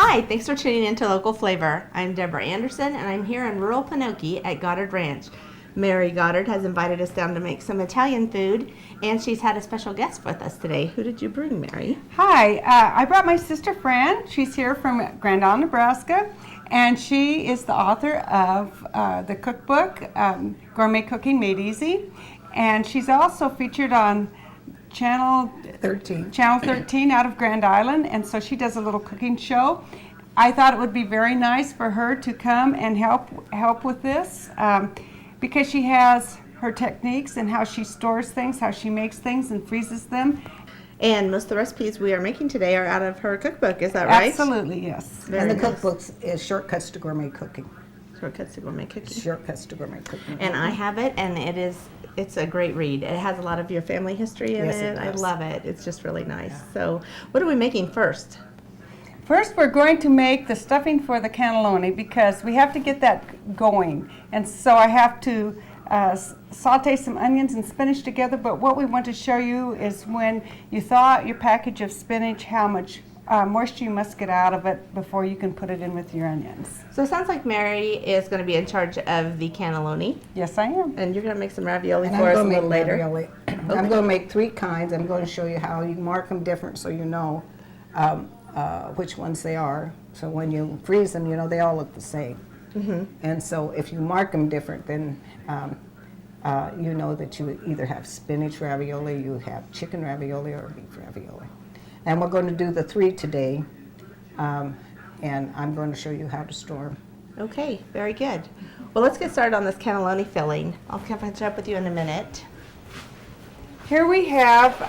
Hi, thanks for tuning in to Local Flavor. I'm Deborah Anderson, and I'm here in rural Pinocchio at Goddard Ranch. Mary Goddard has invited us down to make some Italian food, and she's had a special guest with us today. Who did you bring, Mary? Hi, I brought my sister Fran. She's here from Grand Island, Nebraska, and she is the author of the cookbook, Gourmet Cooking Made Easy, and she's also featured on Channel 13 out of Grand Island, and so she does a little cooking show. I thought it would be very nice for her to come and help with this because she has her techniques and how she stores things, how she makes things and freezes them. And most of the recipes we are making today are out of her cookbook, is that right? Absolutely, yes. And the cookbook is Shortcuts to Gourmet Cooking. Shortcuts to Gourmet Cooking. Shortcuts to Gourmet Cooking. And I have it, and it's a great read. It has a lot of your family history in Yes, it. it I does. love it. It's just really nice. Yeah. So what are we making first? First, we're going to make the stuffing for the cannelloni because we have to get that going. And so I have to saute some onions and spinach together, but what we want to show you is when you thaw out your package of spinach, how much moisture you must get out of it before you can put it in with your onions. So it sounds like Mary is going to be in charge of the cannelloni. Yes, I am. And you're going to make some ravioli And for I'm us a going to little make later. ravioli. I'm going to make 3 kinds. I'm going to show you how you mark them different so you know which ones they are. So when you freeze them, you know they all look the same. Mm-hmm. And so if you mark them different, then you know that you either have spinach ravioli, you have chicken ravioli, or beef ravioli. And we're going to do the 3 today, and I'm going to show you how to store them. Okay, very good. Well, let's get started on this cannelloni filling. I'll catch up with you in a minute. Here we have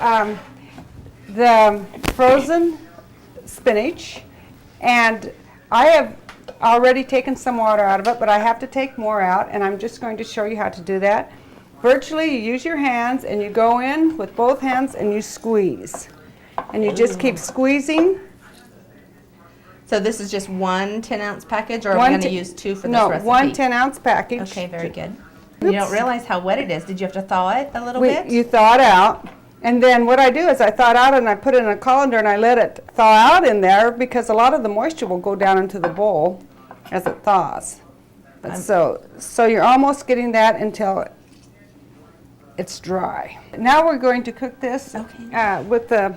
the frozen spinach, and I have already taken some water out of it, but I have to take more out, and I'm just going to show you how to do that. Virtually, you use your hands, and you go in with both hands, and you squeeze. And you just keep squeezing. So this is just one 10-ounce package, or are we going to use 2 for this recipe? No, one 10-ounce package. Okay, very good. You don't realize how wet it is. Did you have to thaw it a little bit? You thaw it out. And then what I do is I thaw it out and I put it in a colander and I let it thaw out in there because a lot of the moisture will go down into the bowl as it thaws. But so you're almost getting that until it's dry. Now we're going to cook this with the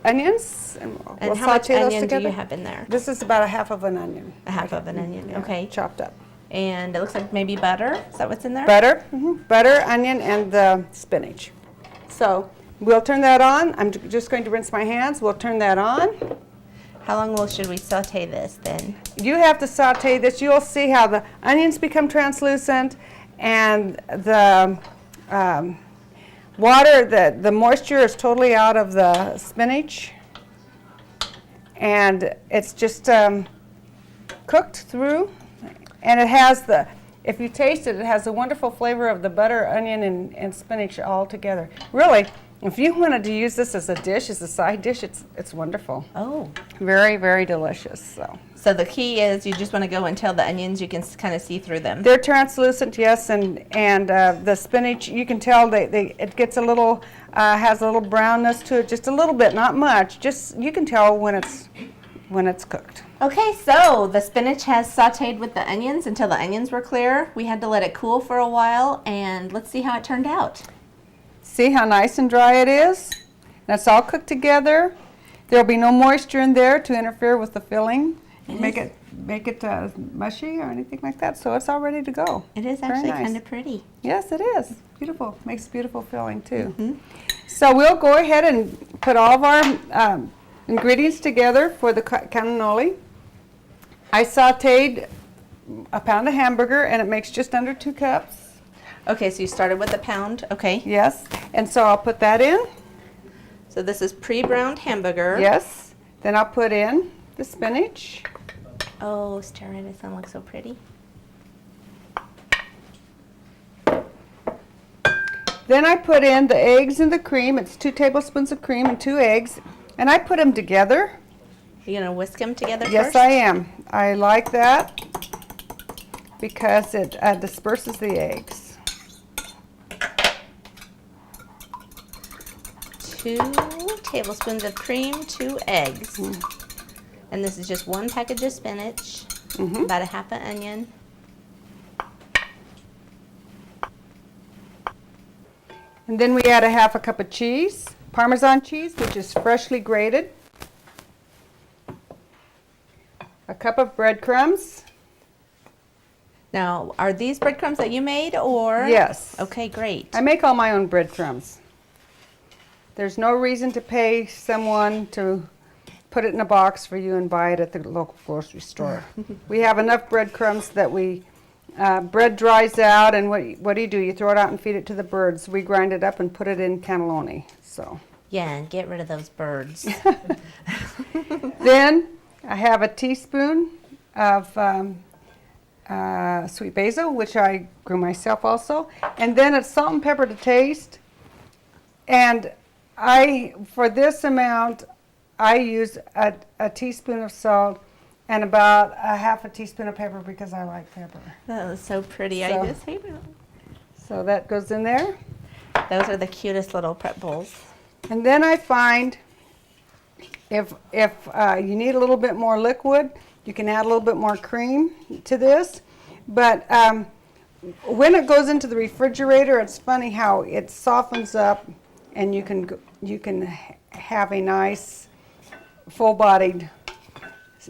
onions. And how much onion do you have in there? This is about a half of an onion. A half of an onion, okay. Chopped up. And it looks like maybe butter. Is that what's in there? Butter, butter, onion, and the spinach. So we'll turn that on. I'm just going to rinse my hands. We'll turn that on. How long should we saute this then? You have to saute this. You'll see how the onions become translucent and the water, the moisture is totally out of the spinach. And it's just cooked through. And it has if you taste it, it has the wonderful flavor of the butter, onion, and spinach all together. Really, if you wanted to use this as a dish, as a side dish, it's wonderful. Oh. Very, very delicious. So the key is you just want to go until the onions, you can kind of see through them. They're translucent, yes, and the spinach, you can tell it gets a little, has a little brownness to it, just a little bit, not much. Just, you can tell when it's cooked. Okay, so the spinach has sauteed with the onions until the onions were clear. We had to let it cool for a while, and let's see how it turned out. See how nice and dry it is? That's all cooked together. There'll be no moisture in there to interfere with the filling, make it mushy or anything like that. So it's all ready to go. It is Very actually nice. kind of pretty. Yes, it is. Beautiful. Makes a beautiful filling too. Mm-hmm. So we'll go ahead and put all of our ingredients together for the cannelloni. I sauteed a pound of hamburger, and it makes just under 2 cups. Okay, so you started with a pound. Okay. Yes, and so I'll put that in. So this is pre-browned hamburger. Yes. Then I'll put in the spinach. Oh, stir it. It sounds like so pretty. Then I put in the eggs and the cream. It's 2 tablespoons of cream and 2 eggs, and I put them together. You're going to whisk them together Yes, first? I am. I like that because it disperses the eggs. 2 tablespoons of cream, 2 eggs. And this is just 1 package of spinach, Mm-hmm. about a half an onion. And then we add a half a cup of cheese, Parmesan cheese, which is freshly grated. A cup of breadcrumbs. Now, are these breadcrumbs that you made, or? Yes. Okay, great. I make all my own breadcrumbs. There's no reason to pay someone to put it in a box for you and buy it at the local grocery store. We have enough breadcrumbs that bread dries out, and what do? You throw it out and feed it to the birds. We grind it up and put it in cannelloni. So. Yeah, and get rid of those birds. Then I have a teaspoon of sweet basil, which I grew myself also, and then it's salt and pepper to taste. And for this amount, I use a teaspoon of salt and about a half a teaspoon of pepper because I like pepper. That was so pretty. So- I just hate it. So that goes in there. Those are the cutest little prep bowls. And then I find if you need a little bit more liquid, you can add a little bit more cream to this. But when it goes into the refrigerator, it's funny how it softens up, and you can have a nice full-bodied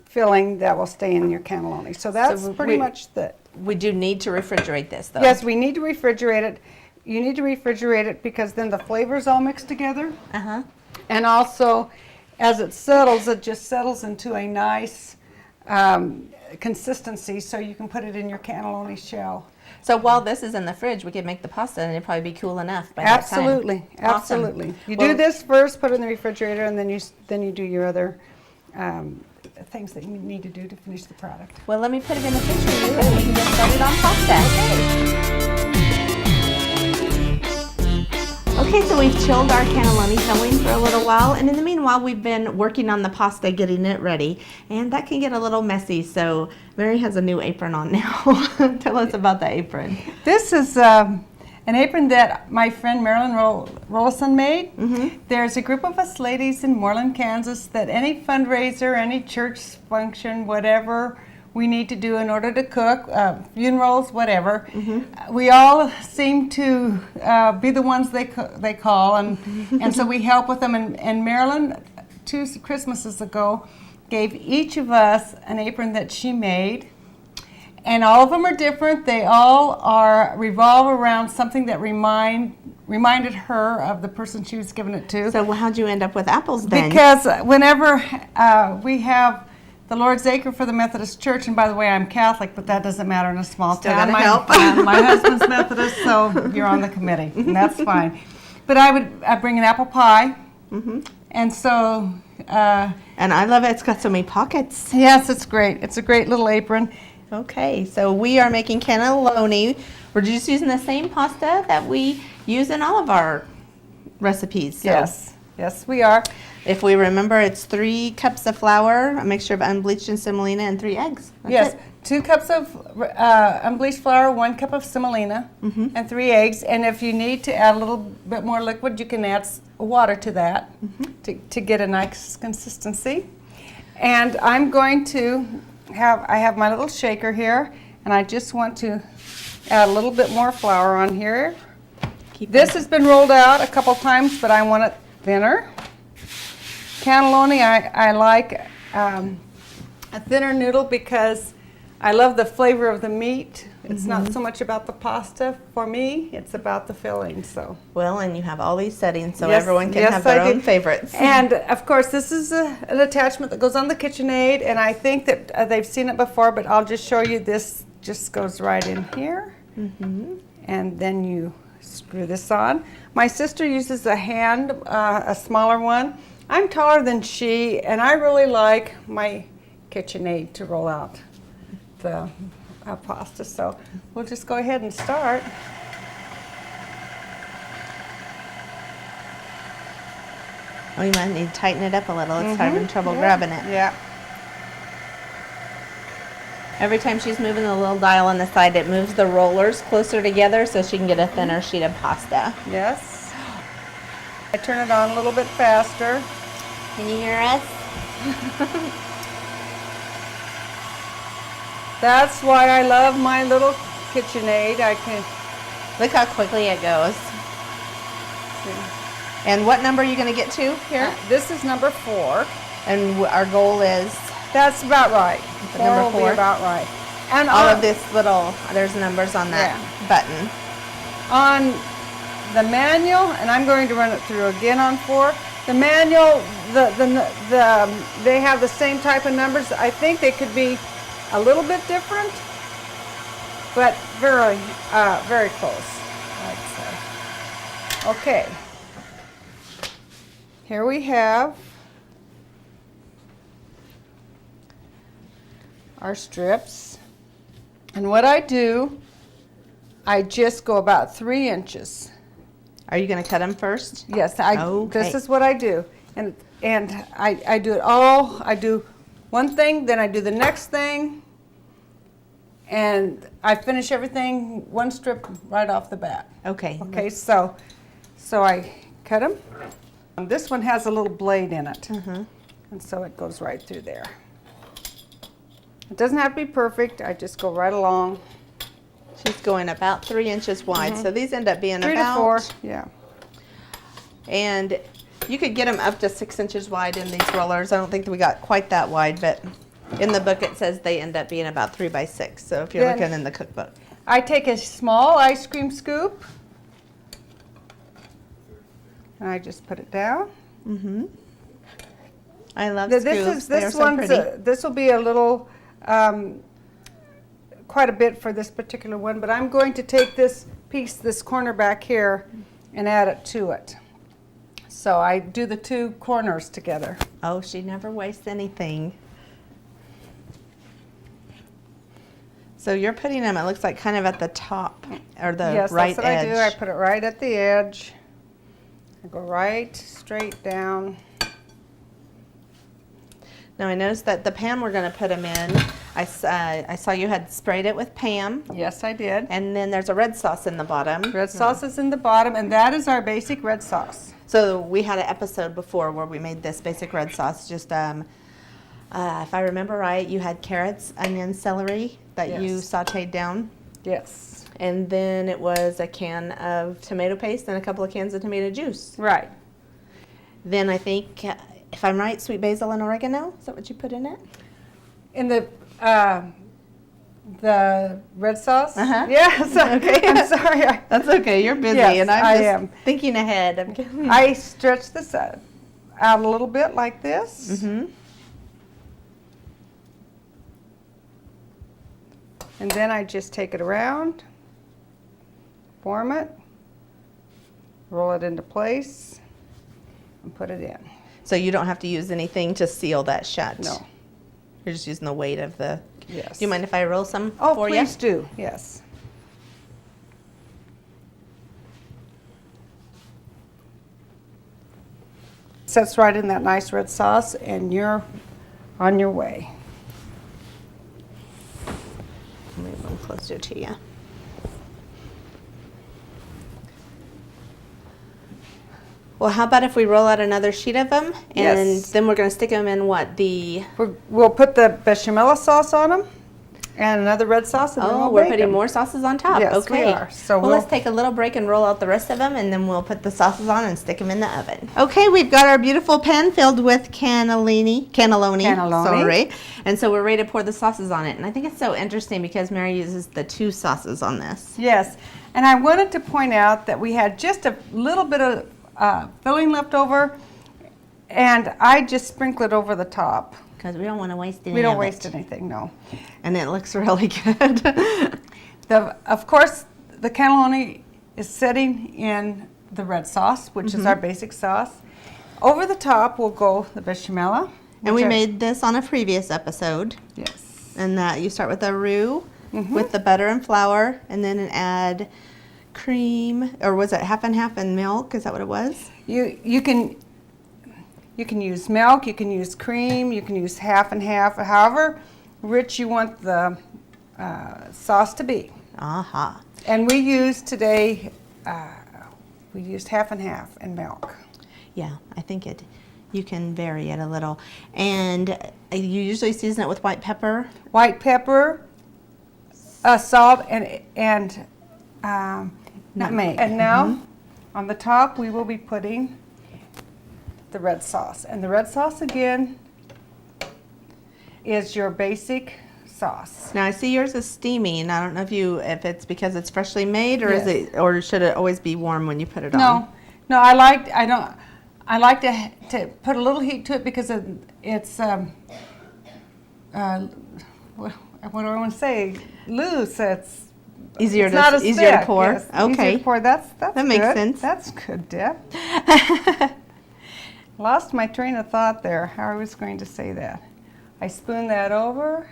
filling that will stay in your cannelloni. So that's pretty much the. We do need to refrigerate this, though. Yes, we need to refrigerate it. You need to refrigerate it because then the flavors all mix together. Uh-huh. And also, as it settles, it just settles into a nice consistency, so you can put it in your cannelloni shell. So while this is in the fridge, we could make the pasta, and it'd probably be cool enough by that time. Absolutely, Awesome. absolutely. You Well- do this first, put it in the refrigerator, and then you do your other things that you need to do to finish the product. Well, let me put it in the fridge for you, and we can get started on pasta. Okay, so we've chilled our cannelloni filling for a little while, and in the meanwhile, we've been working on the pasta, getting it ready, and that can get a little messy, so Mary has a new apron on now. Tell us about the apron. This is an apron that my friend Marilyn Rollison made. Mm-hmm. There's a group of us ladies in Moreland, Kansas, that any fundraiser, any church function, whatever we need to do in order to cook, funerals, whatever, we all seem to be the ones they call, and so we help with them. And Marilyn, 2 Christmases ago, gave each of us an apron that she made. And all of them are different. They all revolve around something that reminded her of the person she was giving it to. So how'd you end up with apples then? Because whenever we have the Lord's Acre for the Methodist Church, and by the way, I'm Catholic, but that doesn't matter in a small Still town. gotta help. My husband's Methodist, so you're on the committee, and that's fine. But I'd bring an apple pie, and so. And I love it. It's got so many pockets. Yes, it's great. It's a great little apron. Okay, so we are making cannelloni. We're just using the same pasta that we use in all of our recipes. So Yes, we are. if we remember, it's 3 cups of flour, a mixture of unbleached and semolina, and 3 eggs. That's Yes, it. 2 cups of unbleached flour, 1 cup of semolina, and 3 eggs. And if you need to add a little bit more liquid, you can add water to that to get a nice consistency. And I'm going to I have my little shaker here, and I just want to add a little bit more flour on here. This has been rolled out a couple times, but I want it thinner. Cannelloni, I like a thinner noodle because I love the flavor of the meat. It's not so much about the pasta for me, it's about the filling. So. Well, and you have all these settings, so Yes, everyone can yes, have their I do. own favorites. And of course, this is an attachment that goes on the KitchenAid, and I think that they've seen it before, but I'll just show you. This just goes right in here, and then you screw this on. My sister uses a smaller one. I'm taller than she, and I really like my KitchenAid to roll out the pasta. So we'll just go ahead and start. Oh, you might need to tighten it up a little. It's having trouble grabbing it. Yeah. Every time she's moving the little dial on the side, it moves the rollers closer together so she can get a thinner sheet of pasta. Yes. I turn it on a little bit faster. Can you hear us? That's why I love my little KitchenAid. I can Look how quickly it goes. see. And what number are you going to get to here? This is number 4. And our goal is That's about right. Number will be 4? about right. And all of this little, there's numbers on that button. on the manual, and I'm going to run it through again on 4. The manual, they have the same type of numbers. I think they could be a little bit different, but very, very close, I'd say. Okay. Here we have our strips. And what I do, I just go about 3 inches. Are you going to cut them first? Yes, Okay. this is what I do. And I do it all. I do one thing, then I do the next thing, and I finish everything one strip right off the bat. Okay. Okay, so I cut them. This one has a little blade in it, and so it goes right through there. It doesn't have to be perfect. I just go right along. She's going about 3 inches wide, so these end up being 3 about to 4, yeah. And you could get them up to 6 inches wide in these rollers. I don't think that we got quite that wide, but in the book it says they end up being about 3 by 6. So if you're Then- looking in the cookbook, I take a small ice cream scoop, and I just put it down. I love This scoops. is They're this so one's pretty. this will be a little quite a bit for this particular one, but I'm going to take this piece, this corner back here, and add it to it. So I do the 2 corners together. Oh, she never wastes anything. So you're putting them, it looks like, kind of at the top or the Yes, right that's what edge. I do. I put it right at the edge. I go right straight down. Now I noticed that the pan we're going to put them in, I saw you had sprayed it with Pam, Yes, I did. and then there's a red sauce in the bottom. Red sauce is in the bottom, and that is our basic red sauce. So we had an episode before where we made this basic red sauce. Just if I remember right, you had carrots, onions, celery that you Yes. sautéed down, Yes. and then it was a can of tomato paste and a couple of cans of tomato juice. Right. Then I think, if I'm right, sweet basil and oregano. Is that what you put in it? In the red sauce? Uh-huh. Yes. Okay. I'm sorry. That's okay. You're busy, Yes, and I'm I just am. thinking ahead. I stretch this out a little bit like this. Mm-hmm. And then I just take it around, form it, roll it into place, and put it in. So you don't have to use anything to seal that shut. No. You're just using the weight of the. Yes. Do you mind if I roll some Oh, for please you? do. Yes. Sets right in that nice red sauce, and you're on your way. Move them closer to you. Well, how about if we roll out another sheet of them, and Yes. then we're going to stick them in what the. We'll put the bechamel sauce on them, and another red sauce, and then Oh, we'll we're bake putting 'em. more sauces on top. Yes, we Okay. are. So well, let's take a little break and roll out the rest of them, and then we'll put the sauces on and stick them in the oven. Okay, we've got our beautiful pan filled with cannelloni. Sorry. And so we're ready to pour the sauces on it. And I think it's so interesting because Mary uses the 2 sauces on this. Yes, and I wanted to point out that we had just a little bit of filling left over, and I just sprinkle it over the top. Because we don't want to waste any We don't of waste it. anything, no. And it looks really good. Of course, the cannelloni is sitting in the red sauce, which is our basic sauce. Over the top will go the bechamel. And we made this on a previous episode. Yes. And that you start with a roux with the butter and flour, and then add cream, or was it half and half, and milk? Is that what it was? You can use milk, you can use cream, you can use half and half, however rich you want the sauce to be. Aha. And we used today, we used half and half in milk. Yeah, I think you can vary it a little. And you usually season it with white pepper. White pepper, salt and nutmeg. And now on the top we will be putting the red sauce. And the red sauce again is your basic sauce. Now I see yours is steamy, and I don't know if it's because it's freshly made, or Yes. or should it always be warm when you put it on? No, I like to put a little heat to it because it's what do I want to say? Loose. It's Easier it's not as easier to thick, pour. yes. Okay. Easier to pour. That's That good. makes sense. That's good, Deb. Lost my train of thought there. How I was going to say that. I spoon that over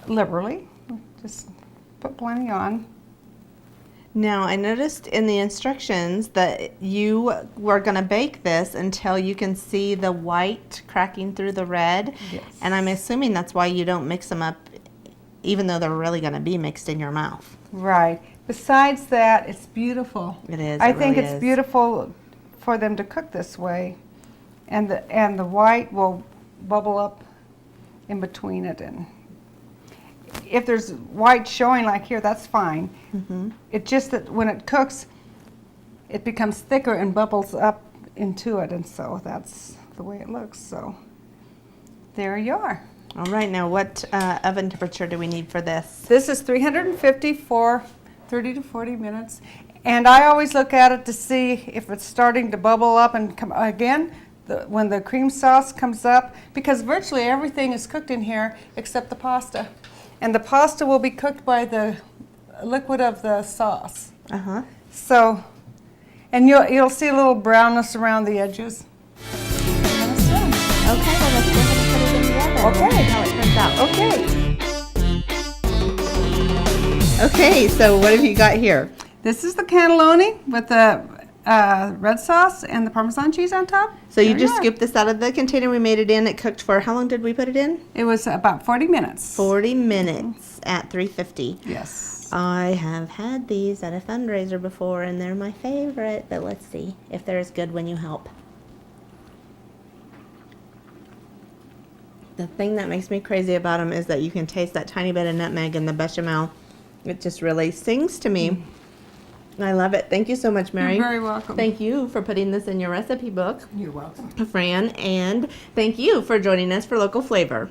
liberally. Just put plenty on. Now, I noticed in the instructions that you were going to bake this until you can see the white cracking through the red. Yes. And I'm assuming that's why you don't mix them up, even though they're really going to be mixed in your mouth. Right. Besides that, it's beautiful. It is. I think really it's is. beautiful for them to cook this way, and the white will bubble up in between it. And if there's white showing like here, that's fine. It's just that when it cooks, it becomes thicker and bubbles up into it, and so that's the way it looks. So there you are. All right. Now, what oven temperature do we need for this? This is 350 for 30 to 40 minutes. And I always look at it to see if it's starting to bubble up and come again. When the cream sauce comes up, because virtually everything is cooked in here except the pasta. And the pasta will be cooked by the liquid of the sauce. Uh-huh. So, and you'll see a little brownness around the edges. And it's done. Okay, well, let's go ahead and put it in the oven. Okay. How it turns out. Okay. Okay, so what have you got here? This is the cannelloni with the red sauce and the Parmesan cheese on top. So you There just are. scooped this out of the container we made it in. It cooked for, how long did we put it in? It was about 40 minutes. 40 minutes at 350. Yes. I have had these at a fundraiser before, and they're my favorite, but let's see if they're as good when you help. The thing that makes me crazy about them is that you can taste that tiny bit of nutmeg in the bechamel. It just really sings to me. I love it. Thank you so much, Mary. You're very welcome. Thank you for putting this in your recipe book, You're welcome. Fran, and thank you for joining us for Local Flavor.